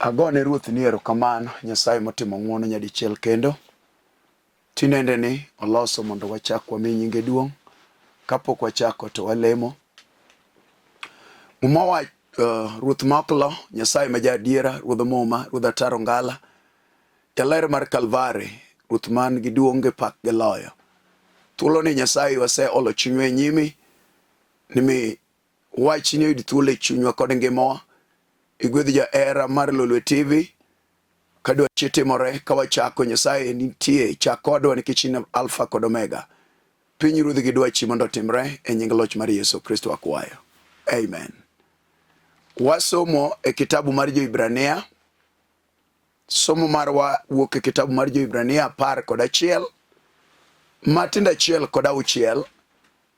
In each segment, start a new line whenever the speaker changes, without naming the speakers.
Agone Ruoth ni erokamano Nyasaye motimo ng'wono nyadichiel kendo. Tinende ni oloso mondo wachak wami nyinge duong'. Kapok wachako to walemo. Mumawa Ruoth Moklo, Nyasaye ma jaadiera, Ruodh Muma, Ruodh Ataro Ngala, Jaler mar Kalvari, Ruoth man gi duong' gi pak gi loyo. Thuolo ni Nyasaye wase olo chunywa e nyimi, nimi wachni oyud thuolo e chunywa kod ngimawa. Igwedh jaera mar Lolwe TV, kadwa chitimore kawachako Nyasaye nitie chak kodwa nikech in Alpha kod Omega. Piny ruodh gi dwachi mondo timre e nying loch mar Yesu Kristo akwayo. Amen. Wasomo e kitabu mar Jo-Ibrania. Somo marwa wuok e kitabu mar Jo-Ibrania 10:1, matindo 1:6.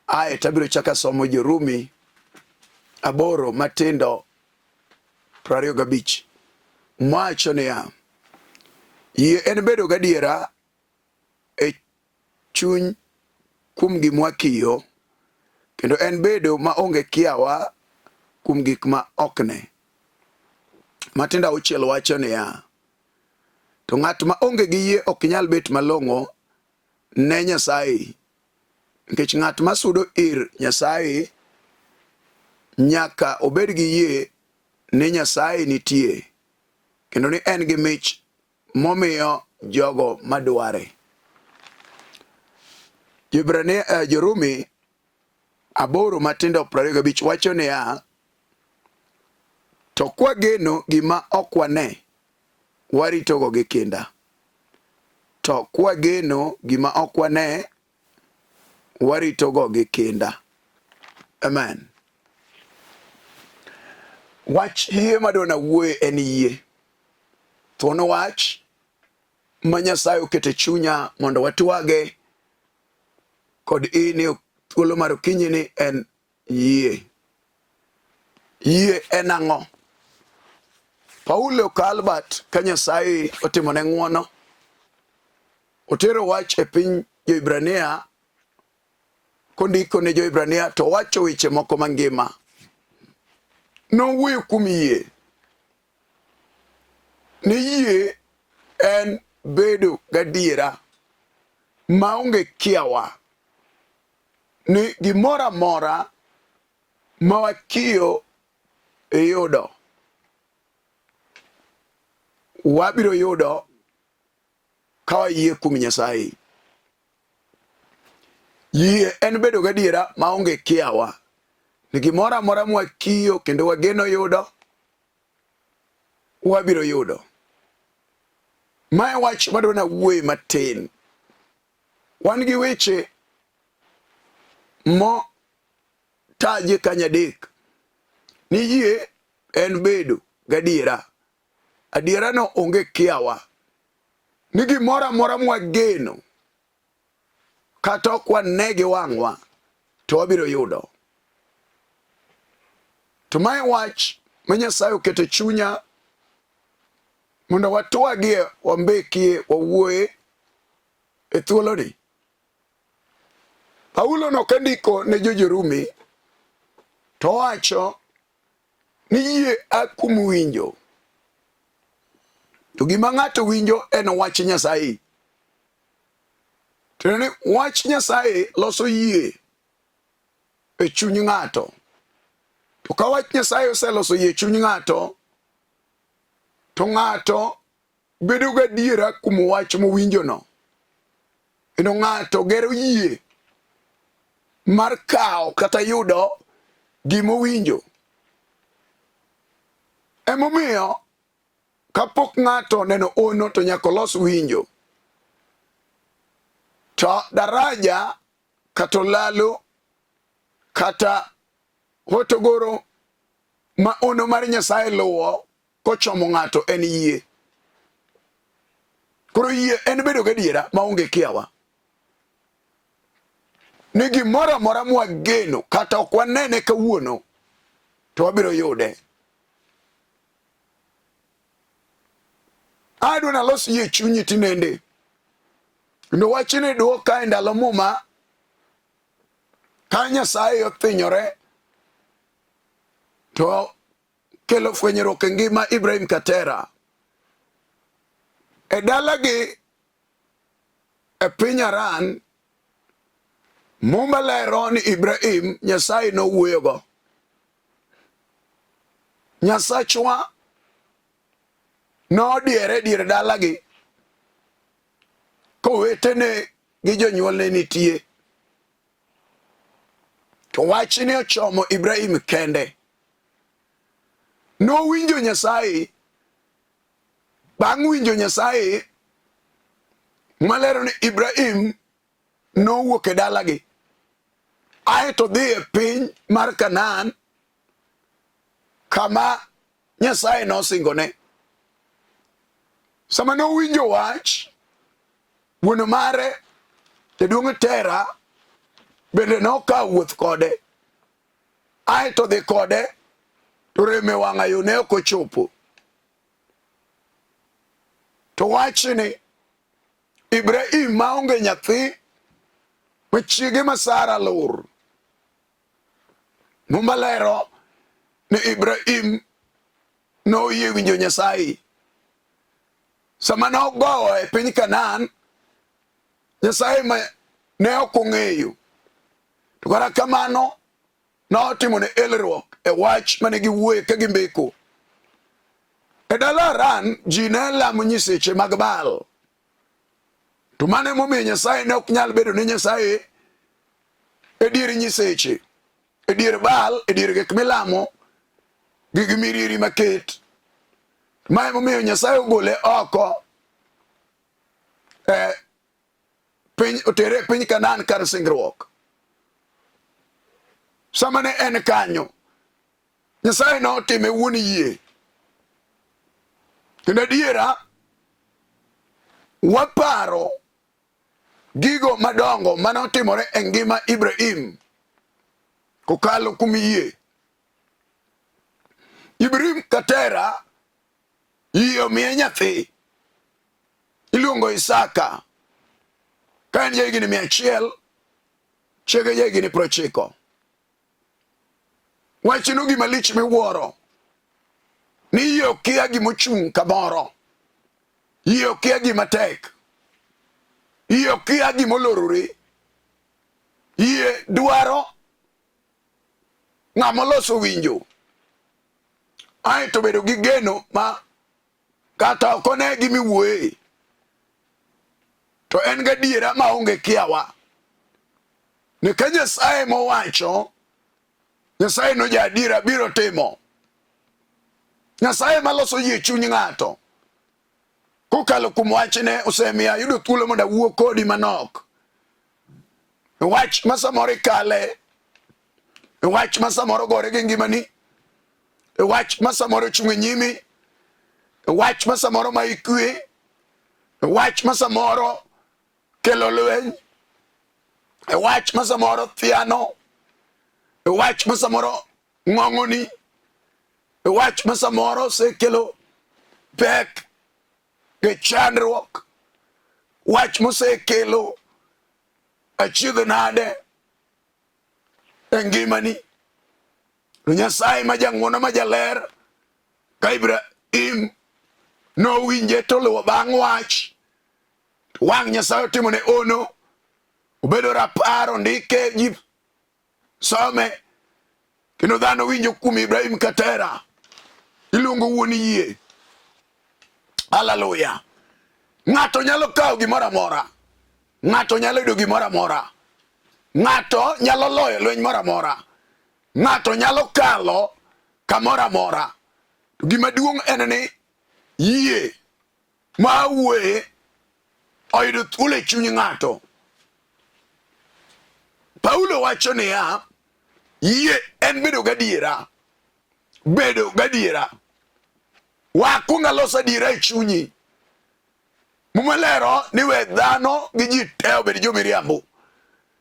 Ae tabiro chaka somo Jo-Rumi 8 matindo 25. Mwacho niya, yie en bedo gadiera e chuny kuom gima wakiyo, kendo en bedo maonge kiawa kuom gik ma okne. Matindo 6 wacho niya, to ng'at ma onge gi yie ok nyal bet malong'o ne Nyasaye, nikech ng'at ma sudo ir Nyasaye nyaka obed gi yie ni Nyasaye nitie, kendo ni en gi mich momiyo jogo madware. Jo-Rumi 8 matindo 25 wacho niya, to kwageno gima ok wane, waritogo gi kinda. To kwageno gima ok wane, waritogo gi kinda. Amen. Wach yie madona wuoye en yie. Thuono wach ma Nyasaye okete chunya mondo watwage kod ini thuolo mar okinyi ni en yie. Yie en ang'o? Paulo ka Albert ka Nyasaye otimone ng'wono, otero wach e piny Jo-Ibrania, kondiko ne Jo-Ibrania to wacho weche moko mangima. Nowuoyo kuom yie. Ni yie en bedo gadiera maonge kiawa ni gimora mora ma wakiyo e yudo, wabiro yudo ka wayie kuom Nyasaye. Yie en bedo gadiera maonge kiawa ni gimora mora mwakiyo kendo wageno yudo, wabiro yudo. Mae wach madwana wuoye matin. Wan gi weche mo taje kanyadek. Ni yie en bedo gadiera. Adiera no onge kiawa. Ni gimora mora mwageno kata ok wane gi wang'wa to wabiro yudo. To mae wach ma Nyasaye okete chunya mondo watwagie, wambekie, wawuoye e thuolo ni. Paulo no kandiko ne Jo-Rumi to wacho ni yie a kuom winjo. To gima ng'ato winjo en wach Nyasaye. To ni wach Nyasaye loso yie e chuny ng'ato. To ka wach Nyasaye oseloso yie e chuny ng'ato, to ng'ato bedo gadiera kuom wach mowinjo no. Eno ng'ato gero yie mar kawo kata yudo gimowinjo. Emomiyo kapok ng'ato neno ono to nyaka los winjo. To daraja kata lalo kata hotogoro ma ono mar Nyasaye luwo kochomo ng'ato en yie. Koro yie en bedo gadiera maonge kiawa ni gimora mora mwageno kata ok wanene kawuono to wabiro yude. Adwana los yie chunyi tinende. Kendo wachni duoka e ndalo muma ka Nyasaye othinyore to kelo fwenyruok e ngima Ibrahim Katera. e dalagi e piny Aran Muma lero ni Ibrahim Nyasaye no wuoyogo. Nyasachwa no diere dalagi kowetene gi jonyuolne nitie. To wachni ochomo Ibrahim kende. No winjo Nyasaye. Bang' winjo Nyasaye malero ni Ibrahim no wuok e dalagi. Aeto dhi e piny mar Kanaan kama Nyasaye no singone. Sama no winjo wach, wuon mare jaduong' Tera bende no ka wuoth kode. Aeto dhi kode to reme wang'a yo ne ok ochopo. To wachni Ibrahim maonge nyathi machiege ma Sara lur. Muma lero ni Ibrahim no yie winjo Nyasaye. Sama no gowo e piny Kanaan, Nyasaye ma ne ok ong'eyo. To kata kamano notimo ne elruok e wach mane giwuoye ka gimbeko. E dala Aran ji ne lamo nyiseche mag Baal. To mane momiyo Nyasaye ne ok nyal bedo ne Nyasaye e dier nyiseche, e dier Baal, e dier gik milamo gi gimiriri maket. Mae momiyo Nyasaye ogole oko piny otere piny Kanaan kar singruok. Sama ne en kanyo, Nyasaye no time wuon yie. Kendo adiera waparo gigo madongo manotimore e ngima Ibrahim kokalo kuom yie. Ibrahim katera yie omiye nyathi iluongo Isaka ka en jahigni 100, chiege jahigni 90. Wachno gima lich miwuoro ni yie okia gimochung' kamoro. Yie okia gima tek. Yie okia gimolorore. Yie dwaro ng'ama loso winjo. Aeto bedo gi geno ma kata ok one gimiwuoye to en gadiera maonge kiawa. Ni ka Nyasaye mowacho, Nyasaye no jadiera biro timo. Nyasaye maloso yie chuny ng'ato kokalo kuom wachne osemiya yudo thuolo mondo awuo kodi manok. Wach ma samoro ikale, wach ma samoro gore gi ngimani, wach ma samoro chung' e nyimi, wach ma samoro ma ikwe, wach ma samoro kelo lweny, wach ma samoro thiano, wach ma samoro ng'ong'oni, wach ma samoro sekelo pek ke chandruok, wach mosekelo achiedh nade e ngimani. To Nyasaye ma jang'wono ma jaler ka Ibrahim nowinje to luwo bang' wach. Wang' Nyasaye otimo ne ono, obedo raparo, ndike ji some, kendo dhano winjo kuom Ibrahim katera iluongo wuon yie. Hallelujah. Ng'ato nyalo kawo gimoro amora. Ng'ato nyalo yudo gimoro amora. Ng'ato nyalo loyo lweny moro amora. Ng'ato nyalo kalo kamoro amora. To gima duong' en ni yie ma wuoye oyudo thuolo e chuny ng'ato. Paulo wacho niya, yie en bedo gadiera. Bedo gadiera. Wakwongo aloso adiera e chunyi. Mumalero ni we dhano gi ji te obed jomiriambo,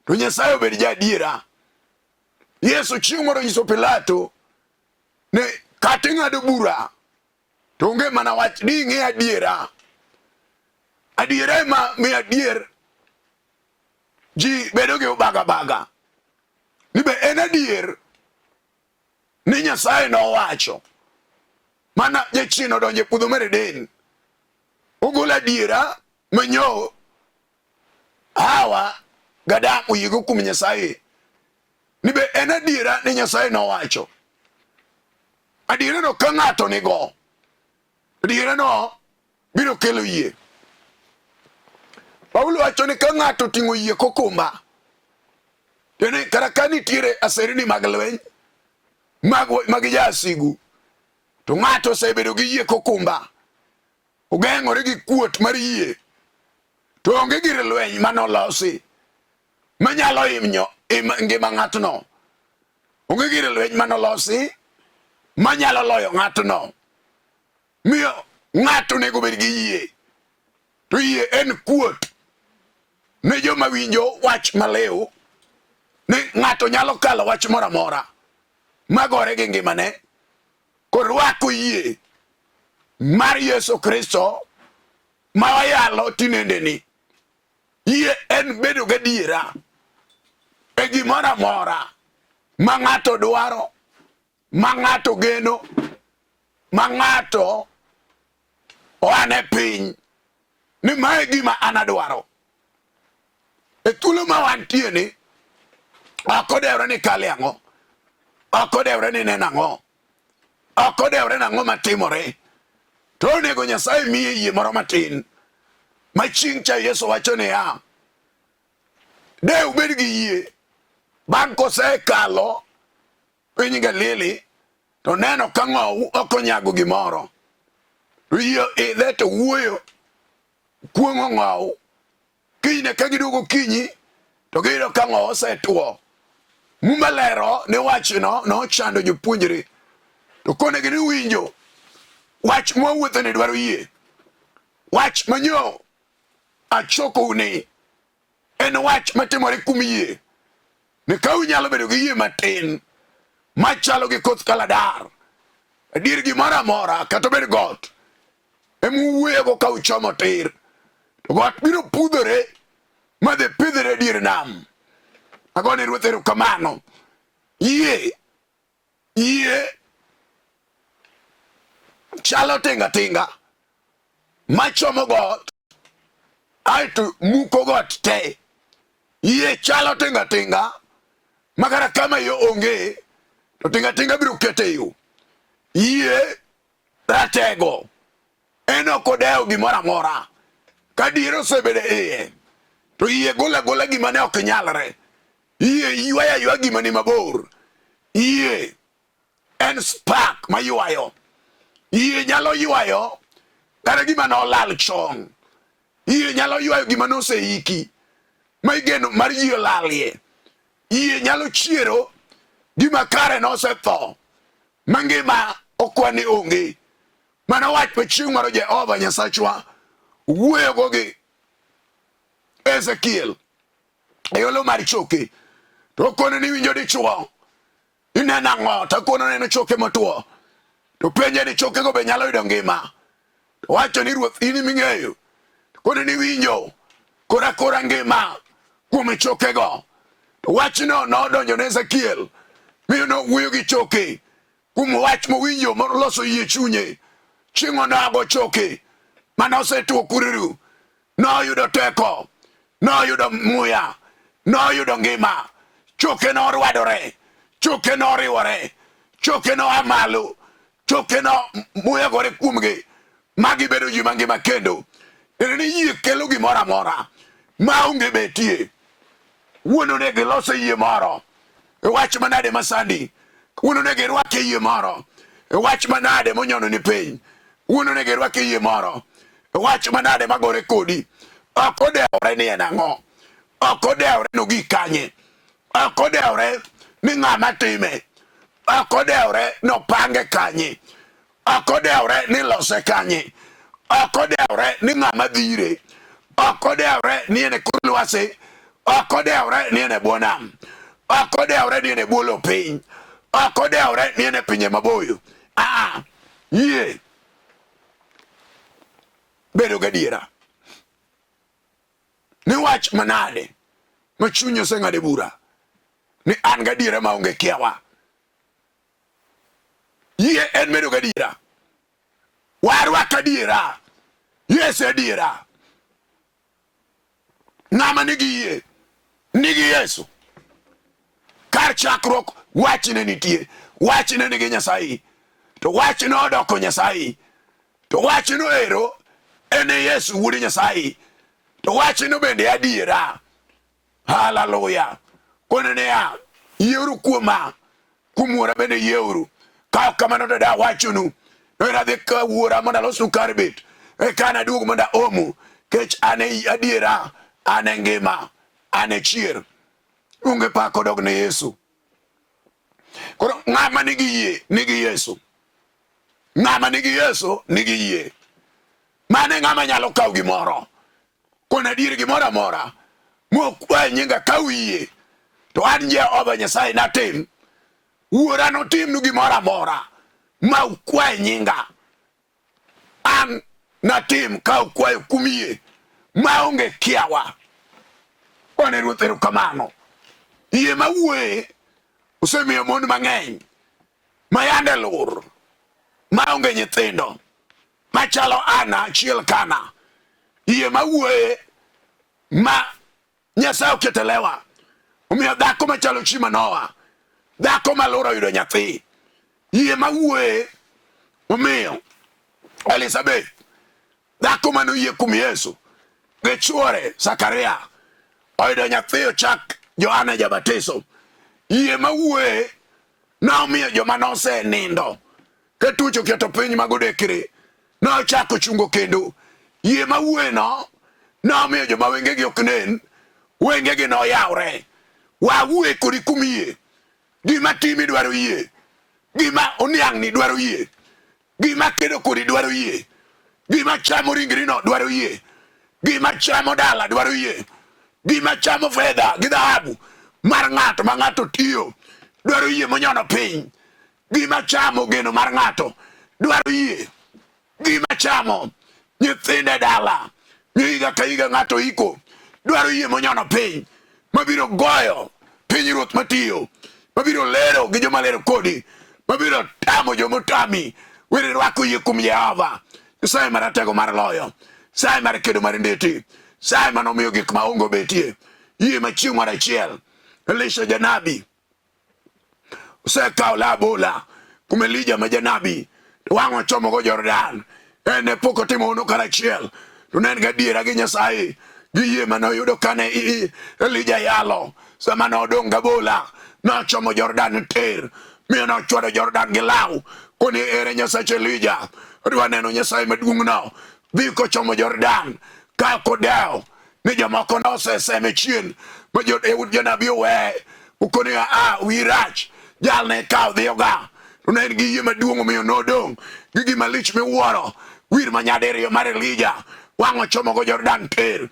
to Nyasaye obed jadiera. Yesu chieng' moro nyiso Pilato ni kata ing'ado bura to onge mana wach ni ing'e adiera. Adiera ema miyo adier ji bedo gi baga. Ni be en adier ni Nyasaye nowacho. Mana jachien odonjo e puodho mar Eden. ogula diera manyo hawa gada uyigo kum Nyasaye nibe ena diera ni Nyasaye no wacho adiera no ka ng'ato nigo adiera no biro kelo yie. Paulo wacho ni ka ng'ato ting'o yie kokumba tene karakani tire aserini mag lweny mag jasigu to ng'ato osebedo gi yie kokumba ogeng'ore gi kuot mar yie to onge gir lweny manolosi manyalo imnyo ngima ng'atno, onge gir lweny manolosi manyalo loyo ng'atno. Miyo ng'ato nego bed gi yie, to yie en kuot ne joma winjo wach maliw ni ng'ato nyalo kalo wach moro amora magore gi ngimane korwako yie mar Yesu Kristo ma wayalo tinendeni. Yie en bedo gadiera e gimoro amora ma ng'ato dwaro, ma ng'ato geno, ma ng'ato oane piny ni mae gima anadwaro. E thuolo ma wantie ni okodewre ni kale ang'o, okodewre ni neno ang'o, okodewre nang'o matimore, to onego Nyasaye miye yie moro matin ma chieng' cha Yesu wacho niya, de ubed gi yie bang' kosekalo piny Galili to neno ka ng'owu okonyago gimoro, to yie idhe to wuoyo kuong'o ng'owu, kinyne ka giduogo kinyi to giyudo ka ng'owu osetuo. Muma lero ni wachno nochando jopuonjre, to konegi ni winjo wach mwawuotho ni dwaro yie. Wach manyo achoko ni en wach matimore kum yie, ni ka unyalo bedo gi yie matin machalo gi koth kaladar adier gimoro amora kata bed got emuwuoyogo ka uchomo tir, to got biro pudhore madhi pidhore dier nam. Agone Ruoth erokamano. Yie chalo tinga tinga machomo got aeto muko got te. Yie chalo tinga tinga makara kama yo onge to tinga tinga biro kete yo. Yie ratego eno kodeo gimoro amora ka diero osebede iye, to yie gola gola gima ne ok nyalre. Yie ywaya ywa gima ni mabor. Yie en spark ma ywayo. Yie nyalo ywayo kata gima no lal chon. Yie nyalo ywayo gima no seiki ma igeno mar yie lalie. Yie nyalo chiero gima kare no setho mangima okwani onge. Mana wach machieng' moro Jehova Nyasachwa wuoyo go gi Ezekiel e yolo mar choke, to kono ni winjo dichuo ineno ang'o, to kono neno choke motuo, to penje ni choke go be nyalo yudo ngima, to wacho ni Ruoth in ming'eyo, to kono ni winjo kora ngima kuom choke go, to wachno nodonjo ne Ezekiel miyo no wuoyo gi choke kuom wach mowinjo moloso yie chunye. Chieng' onago choke mana osetuo kururu, noyudo teko, noyudo muya, noyudo ngima. Choke no orwadore, choke no oriwore, choke no amalo, choke no muya gore kuomgi magi bedo ji mangima kendo. Ni yie kelo gimoro amora maonge betie. Wuono ne giloso yie moro e wach manade masandi, wuono ne girwake yie moro e wach manade monyono ni piny, wuono ne girwake yie moro e wach manade magore kodi. Ok odewre ni en ang'o, ok odewre nogi kanye, ok odewre ni ng'ama time, ok odewre nopange kanye, ok odewre ni lose kanye, ok odewre ni ng'ama dhire, ok odewre ni en e kor lwasi, ok odewre ni en e bwo nam, ok odewre ni en e bwo lo piny, ok odewre ni en e pinje maboyo. Yie bedo gadiera ni wach manade ma chunyi oseng'ade bura ni an gadiera maonge kiawa. Yie en bedo gadiera, warwak adiera Yes adiera. Ng'ama nigi yie nigi Yesu. Kar chakruok wachne nitie, wachne nigi Nyasaye, to wachne odoko Nyasaye, to wachno ero ene Yesu wuod Nyasaye, to wachno bende adiera. Hallelujah. Konene ya yeuru kuoma kumura bende yeuru ka kamano to da wachonu era de ka wura manda losu karbit e kana duogo manda omu kech ane adiera ane ngima ane chier unge pa kodog ne Yesu. Koro ng'ama nigi yie nigi Yesu, ng'ama nigi Yesu nigi yie. Mane ng'ama nyalo kaw gimoro kona dir gimoro amora mokwa nyinga kaw yie to an Jehova Nyasaye natim, wuora notim nu gimoro amora ma ukwa nyinga, an natim ka ukwa kumie maonge kiawa. One Ruoth erokamano. Yie mawuoye osemiyo mon mang'eny mayande lur maonge nyithindo machalo Ana achiel Kana. Yie mawuoye ma Nyasaye oketelewa omiyo dhako machalo chi Manoa, dhako maluro yudo nyathi. Yie mawuoye omiyo Elizabeth, dhako manoyie kum Yesu, gi chuore Zakaria oyudo nyathi ochak Johana Jabatiso. Yie mawuoye nomiyo joma nose nindo ke tucho keto piny magodekre no ochako chungo kendo. Yie mawuoye no nomiyo joma wengegi ok nen wengegi no yawre. Wawuoye kodi kum yie. Gima timi dwaro yie, gima oniang' ni dwaro yie, gima kedo kodi dwaro yie, gima chamo ringri no dwaro yie, gima chamo dala dwaro yie, gima chamo fedha gi dhahabu mar ng'ato ma ng'ato tiyo dwaro yie monyono piny, gima chamo geno mar ng'ato dwaro yie, gima chamo nyithinde dala higa ka higa ng'ato iko dwaro yie monyono piny, mabiro goyo pinyruoth matiyo, mabiro lero gi joma lero kodi, mabiro tamo jomotami. Were rwako yie kum Jehova Nyasaye maratego mar loyo, Nyasaye mar kedo mar ndeti, Nyasaye manomiyo gik maonge betie. Yie machieng' mar achiel Elisha janabi osekawo labola kum Elija ma janabi, to wang'o chomo go Jordan. Ene pok otimo ono karachiel, to nen gadiera gi Nyasaye gi yie manoyudo kane Elija yalo sama nodong' gabola nochomo Jordan ter, miyo nochwado Jordan gi law koni ere Nyasach Elija. Odwa neno Nyasaye maduong' no dhi kochomo Jordan ka kodewo ni jomoko noseseme chien ma Yahud janabi owe ukoni wirach jalne kaw dhiyoga, to ne en gi yie maduong' omiyo nodong' gi gima lich miwuoro wir manyadiriyo mar Elija wang'o chomo go Jordan ter.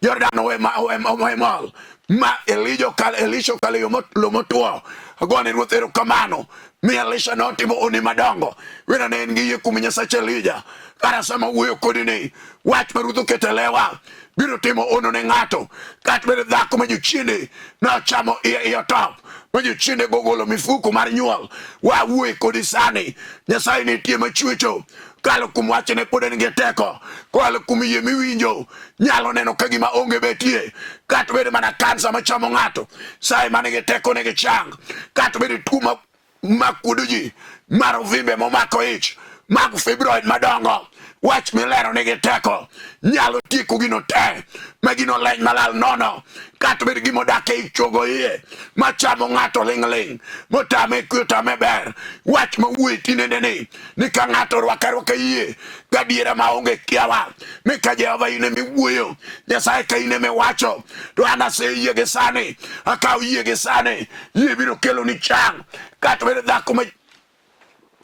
Jordan owe mol ma Elisha okalo yo motwo. Agone Ruoth erokamano mi Elisha notimo oni madongo. Wera ne en gi yie kum Nyasach Elija. Kara sama wuoyo kodi ni wach ma Ruoth oketelewa biro timo ono ne ng'ato. Kat bede dhako ma jochiende nochamo iye top, ma jochiende gogolo mifuko mar nyuol. Wawuoyo kodi sani Nyasaye nitie machwecho kalo kum wachne pod en gi teko, kalo kum yie miwinjo nyalo neno ka gima onge betie. Kat bede mana kansa machamo ng'ato, Nyasaye manigi teko nigi chang. Kat bede tuo makudo ji mar ovimbe momako ich mag fibroid madongo, wach milero nigi teko nyalo tieko gino te ma gino leny malal nono. Kat bede gimo dake ichogo iye machamo ng'ato ling' motame kwe otame ber. Wach mawuoye tinendeni ni ka ng'ato rwaka yie gadiera maonge kiawa ni ka Jehova ine miwuoyo, Nyasaye ka ine miwacho, to an aseyie gi sani, akaw yie gi sani, yie biro kelo ni chang. Kat bede dhako ma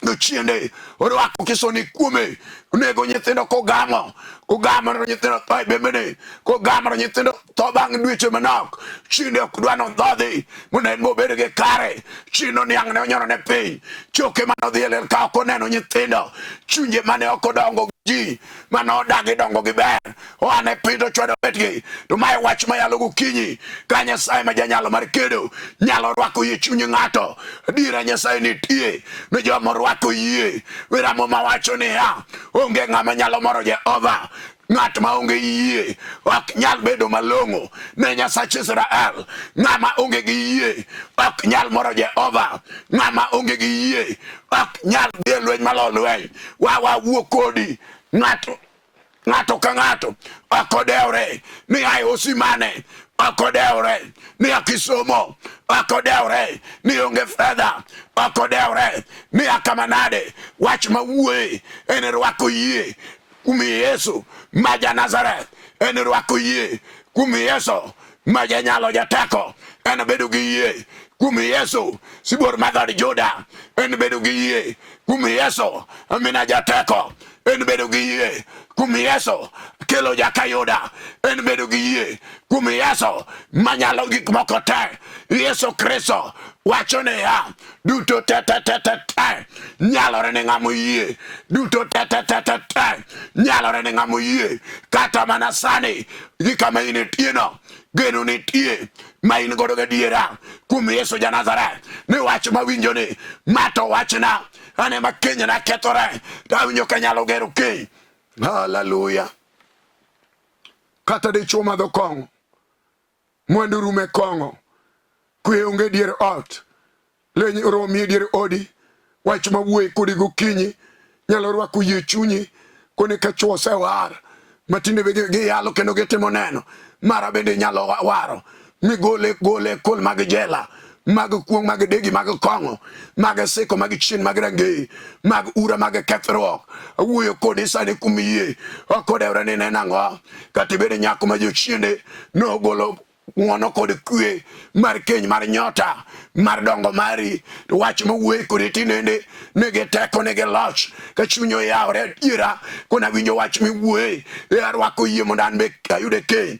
nochiende orwako kisoni kuome, onego nyithindo kogamo nyithindo tho e bembene, kogamo nyithindo tho bang' dweche manok. Chinde ok dwa nodhodhi mondo en mobed gi kare, chino niang' ne onyono ne piny, choke manodhi e lel ka ok oneno nyithindo, chunje mane ok odongo ji manodagi dongo gi ber oane pidho chwado betgi. To mae wach mayalo gokinyi ka Nyasaye ma janyalo mar kedo nyalo rwako yie chuny ng'ato. Adiera Nyasaye nitie ne joma rwako yie. Weramo mawacho niya onge ng'ama nyalo moro Jehova ng'at ma onge yie ok nyal bedo malong'o ne Nyasach Israel. Ng'ama onge gi yie ok nyal moro Jehova. Ng'ama onge gi yie ok nyal dhi lweny malo lweny. Wawuo kodi ng'ato ka ng'ato ok odewre ni ai osimane, ok odewre ni akisomo, ok odewre ni onge fedha, ok odewre ni akamanade. Wach mawuoye en rwako yie kuom Yesu ma ja-Nazareth. En rwako yie kuom Yesu ma janyalo jateko. En bedo gi yie kuom Yesu sibuor ma dhod Juda. En bedo gi yie kuom Yesu amina jateko. En bedo gi yie kuom Yesu kelo jakayuda. En bedo gi yie kuom Yesu manyalo gik moko te. Yesu Kristo wacho ne ya duto te nyalore ne ng'amo yie. Duto te nyalore ne ng'amo yie. Kata mana sani gi kama in itie no, geno nitie ma in godo gadiera kuom Yesu ja-Nazareth. Ni wach mawinjo ni mato wachna ane ma keny na kethore tawinjo ka nyalo gero keny. Hallelujah. Kata dichuo madho kong'o, mwandu rume kong'o, kwe onge dier ot, leny romi dier odi. Wach mawuoye kodi gokinyi nyalo rwako yie chunyi kone ka chuo sewar matinde be giyalo kendo gitimo neno. Mara bende nyalo waro migole kol mag jela, mag kuong, mag degi, mag kong'o, mag siko, mag chien, mag rangeye, mag ura, mag kethruok. Awuoyo kodi sani kuom yie. Ok odewre ni ne nang'o kata bede nyako ma jochiende nogolo ng'wono kod kwe mar keny, mar nyota, mar dongo mari. Wach mawuoye kodi tinende nigi teko, nigi loch. Ka chunyi oyawre adiera kona winjo wach miwuoye, arwako yie mondo an be ayude keny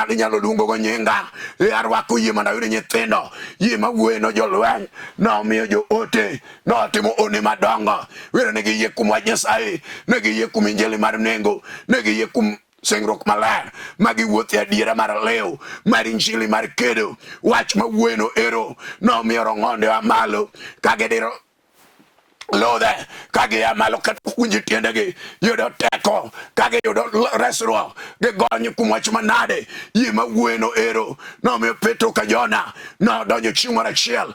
inyalo luongo go nyinga. Arwako yie mondo ayude nyithindo. Yie mawuoye no jolweny nomiyo jo ote notimo one madongo. Wero nigi yie kuom wach Nyasaye, nigi yie kuom injili mar nengo, nigi yie kuom singruok maler magi wuothi adiera mar lew mar injili mar kedo. Wach mawuoye no ero nomiyo rong'onde wa malo kagidiro lodhe kagiya malo kapuonji tiendegi yudo teko, kagiyudo resruok gigony kuom wach manade. Yie mawuoye no ero nomiyo Petro ka Jona nodonjo chieng' moro achiel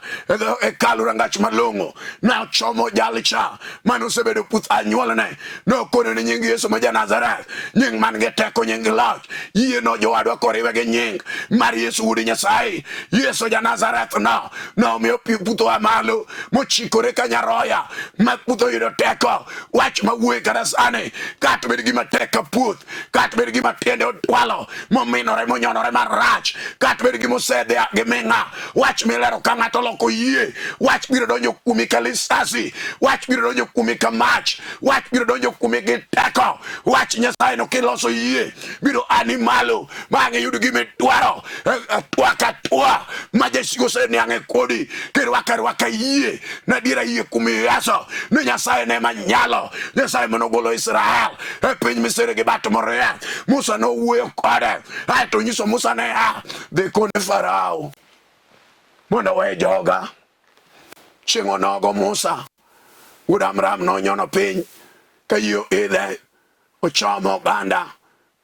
e kalu rangach malong'o. Nochomo jalcha manosebedo puth anyuolne. Nokono ni nying Yesu ma ja-Nazareth, nying man gi teko, nying loch. Yie no jowadwa koriwe gi nying mar Yesu wuod Nyasaye. Yesu ja-Nazareth no nomiyo putho wa malo mochikore ka nyaroya maputho yudo teko. Wach mawuoye kata sani kata bed gima tek ka puoth, kata bed gima tiende otwalo mominore monyonore marach, kata bed gima osedhi gi ming'a. Wach milero ka ng'ato loko yie, wach biro donjo kuomi ka lisasi, wach biro donjo kuomi ka mach, wach biro donjo kuomi gi teko. Wach Nyasaye no kiloso yie biro ani malo mang'e yud gima idwaro. Atwa ka twa ma jasigo oseniang'e kodi kirwaka yie nadiera yie kuom Yesu ni Nyasaye ne manyalo. Nyasaye manogolo Israel e piny Misri gi bat Moria. Musa no wuoyo kode aeto nyiso Musa ne dhi kone Farao mondo we joga. Chieng' onogo Musa wuod Amram nonyono piny ka yie idhe ochomo oganda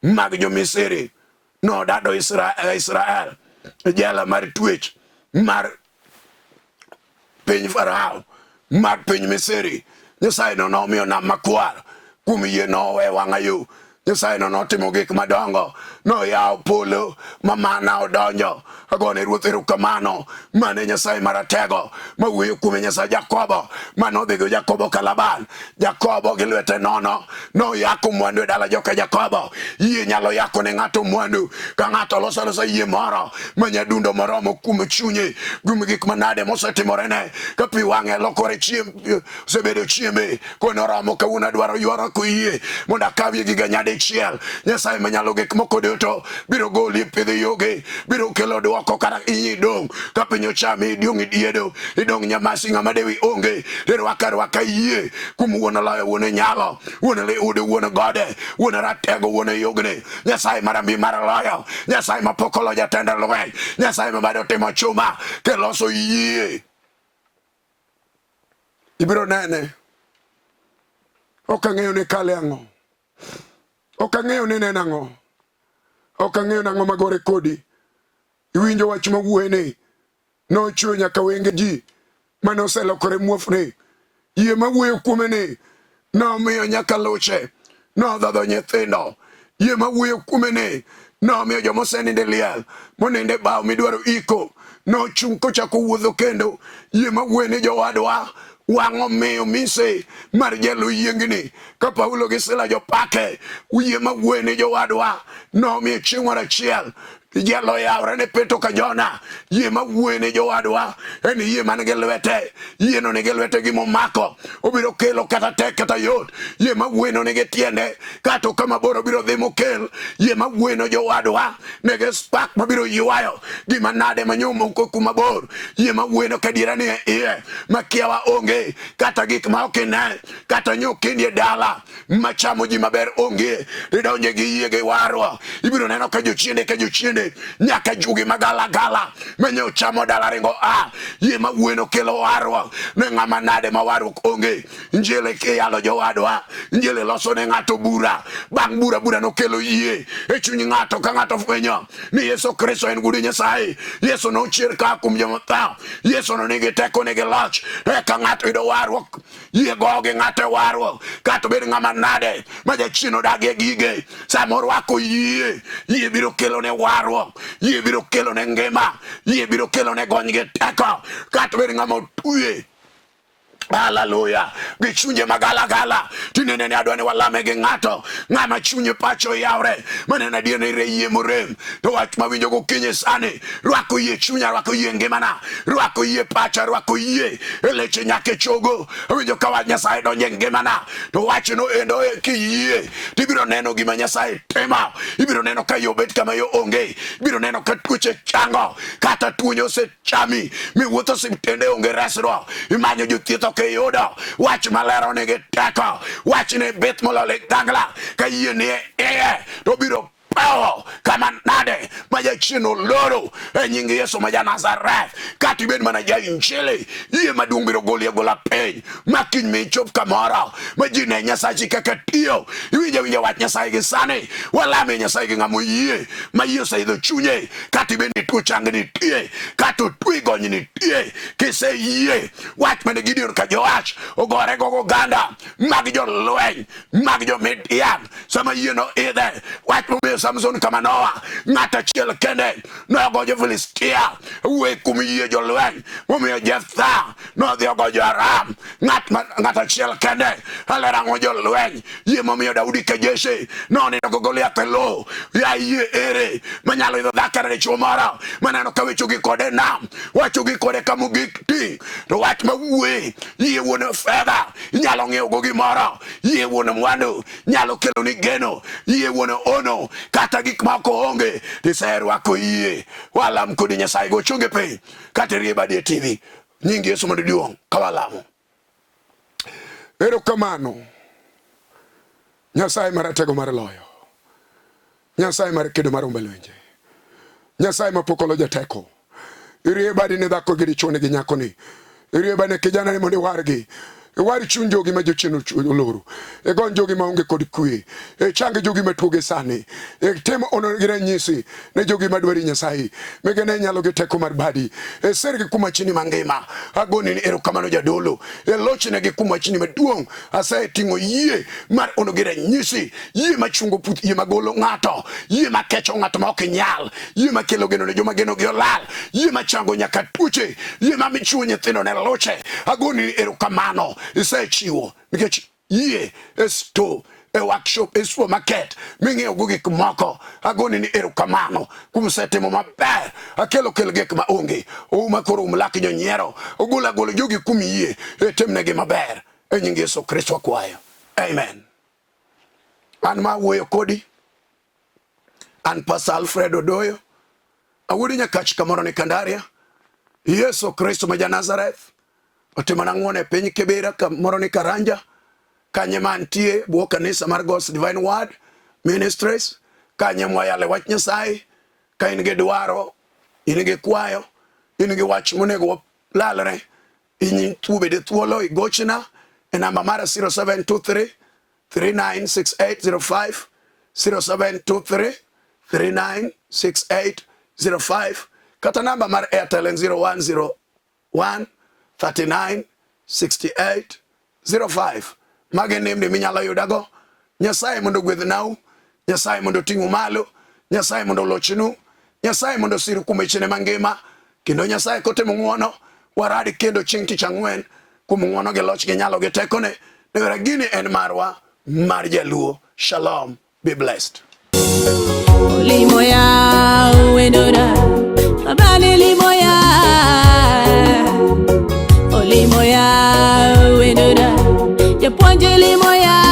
mag jo Misri. Nodado Israel e jela mar twech mar piny Farao mar piny Misri. Nyasaye no nomiyo nam makwar kuom yie nowe wang'a yo. Nyasaye no notimo gik madongo, noyawo polo ma mana odonjo. Agone Ruoth erokamano mane Nyasaye maratego mawuoyo kuome, Nyasaye Jakobo manodhigo Jakobo ka Laban. Jakobo gi lwete nono noyako mwandu e dala joka Jakobo. Yie nyalo yako ne ng'ato mwandu ka ng'ato loso yie moro manyadundo moromo kuom chunye, kuom gik manade mosetimorene. Ka pi wang'e lokore osebedo chiembe konoromo kawuono adwaro ywaro ko yie mondo akawie giga nyadichiel. Nyasaye manyalo gik moko duto biro goli pidho yoge, biro kelo dwoko kata idong ka piny ochami idong idiedo idong nyamasi ng'ama dewi onge. Rwaka yie kuom wuon loyo, wuon nyalo, wuon liude, wuon gode, wuon ratego, wuon yogne. Nyasaye marambi mar loyo, Nyasaye mapokolo jatend lweny, Nyasaye mabado timo chuma keloso yie. Ibiro nene ok ang'eyo ni kale ang'o,
Okang'eyo ni ne nang'o. Okang'eyo nang'o magore kodi. Iwinjo wach mawuoyene. Nochwe nyaka wenge ji. Mane oselokore muofne. Yie mawuoyo kuome ni. Nomiyo nyaka luche. Nodhodho nyithindo. Yie mawuoyo kuome ni. Nomiyo joma oseninde liel. Moninde bao midwaro iko. Nochung' kochako wuotho kendo. Yie mawuoyo ni jowadwa. Wang'o miyo mise mar jelo yiengni ka Paulo gi Sila jopake yie mawuoyo ni jowadwa nomiyo chieng' moro achiel jelo yawre ne Petro ka Jona. Yie mawuoyo ni jowadwa en yie man gi lwete. Yie no nigi lwete gi momako. Obiro kelo kata tek kata yot. Yie mawuoyo no nigi tiende kata kama boro biro dhi mokel. Yie mawuoyo no jowadwa nigi spark mabiro ywayo gima nade manyomo kuma bor. Yie mawuoyo no kadiera ni iye makiawa onge kata gik ma okine kata nyokindie dala machamo ji maber onge. Idonje gi yie gi warwa. Ibiro neno ka jochiende nyaka jugi magala gala menyo chamo dala ringo yie mawuoyo no kelo warwa ne ng'ama nade ma warwa onge. Njele kiyalo jowadwa. Njele loso ne ng'ato bura. Bang' bura no kelo yie e chuny ng'ato ka ng'ato fwenyo ni Yesu Kristo en Wuod Nyasaye. Yesu no chier ka kum joma tho. Yesu no nigi teko nigi loch. Ka ng'ato yudo warruok yie go gi ng'ato warruok kata bed ng'ama nade ma jachino dagie gige samoro wako yie biro kelo ne warruok. Yie biro kelo ne ngima. Yie biro kelo ne gony gi teko kata bed ng'ama otwe. Hallelujah. Gi chunje magala tinene ne adwane walame gi ng'ato ng'ama chunye pacho yawre manena diene re yie morem to wach mawinjo gokinyi sani rwako yie chunya rwako yie ngimana rwako yie pacha rwako yie eleche nyake chogo winjo ka wach Nyasaye donje ngimana to wach no endo ki yie tibiro neno gima Nyasaye tema. Ibiro neno ka yo bet kama yo onge. Ibiro neno ka tuoche chango kata tuonyo se chami miwuotho siptende onge resro imanyo jothieth ke yoda wach malero nigi teko. Wach ne beth molole dangla ka yie ni to biro power kama nade majachino loro e nying Yesu maja Nazareth kati ben mana ja injili yie maduong' biro golie gola piny makin mi chop kamoro majine Nyasaye kaka tiyo iwinjo wach Nyasaye gi sani walame Nyasaye gi ng'amo yie ma yie oseidho chunye kati ben tuo chang ni tie kata twi gony ni tie kise yie wach mane Gideon ka Joash ogore go ganda mag jo lweny mag jo Midian sama yie no idhe wach mo Samson kama Noah ng'ata chiel kende nogo jo Filistia we kum yie jo lweny momiyo Jephthah nodhi ogo jo Aram ng'ata chiel kende alerango jo lweny yie momiyo Daudi ka jeshi nonindo go Goliath e lo ya yie ere manyalo idho dhakare chuo moro maneno ka wechogi kode nam wachogi kode kamogik ting to wach mawuoye yie wuon fedha inyalo ng'iewo go gimoro yie wuon mwandu nyalo kelo ni geno yie wuon ono kata gik moko onge tiserwako yie walam kodi Nyasaye go chunge piny kata rie badie TV nying Yesu mondo duong' kawalamo. Erokamano Nyasaye maratego mar loyo. Nyasaye mar kedo mar umbelwenje. Nyasaye mapokolo jateko. Irie badi ne dhako gi dichuone gi nyakoni. Irie badi ne kijana ni mondo wargi. Wari chuny jogi ma jochino oloro. Gon jogi ma onge kod kwe. Chang jogi ma tuoge sani. Temo ono gi ranyisi ne jogi ma dwari Nyasaye. Megene nyalo gi teko mar badi. Sergi kuma chini mangima. Agoni ni erokamano jadolo. Lochne gi kuma chini maduong'. Asaye tingo yie mar ono gi ranyisi. Yie ma chungo puth, yie ma golo ng'ato. Yie ma kecho ng'ato ma ok nyal. Yie ma kelo geno ne joma geno gi olal. Yie ma chango nyaka tuoche. Yie ma michuo nyithindo ne loche. Agoni ni erokamano. Chiwo nikech yie esto e workshop e supermarket ming'iewo go gik moko agoni ni erokamano kuom setimo maber akelo gik ma onge ouma koro umlak jonyiero ogolo jogi kum yie temnegi maber e nying Yesu Kristo akwayo amen. An ma wuoyo kodi an Pastor ALFRED ODOYO awuodi nyakach kamoro ni Kandaria. Yesu Kristo ma Nazareth otimana ng'wone piny Kibera kamoro ni Karanja kanye mantie buo kanisa mar God's Divine Word Ministries kanye mwayale wach Nyasaye ka in gi dwaro in gi kwayo in gi wach monego lalre in tubede thuolo igochna e namba mara 0723 396805
0723 396805 kata namba mar Airtel en 0101 39 68 05. Mage nembni minyalo yudago. Nyasaye mondo gwedh nau, Nyasaye mondo ting'u malo, Nyasaye mondo lochnu, Nyasaye mondo siru kuom wechene mangima, kendo Nyasaye kotimo ng'wono waradi kendo chieng' tich ang'wen kuom ng'wono gi loch gi nyalo gi tekone. Newera gini en marwa mar Jaluo. Shalom. Be blessed.
Limoya wenora abani limoya olimoya wenora ya ponje limoya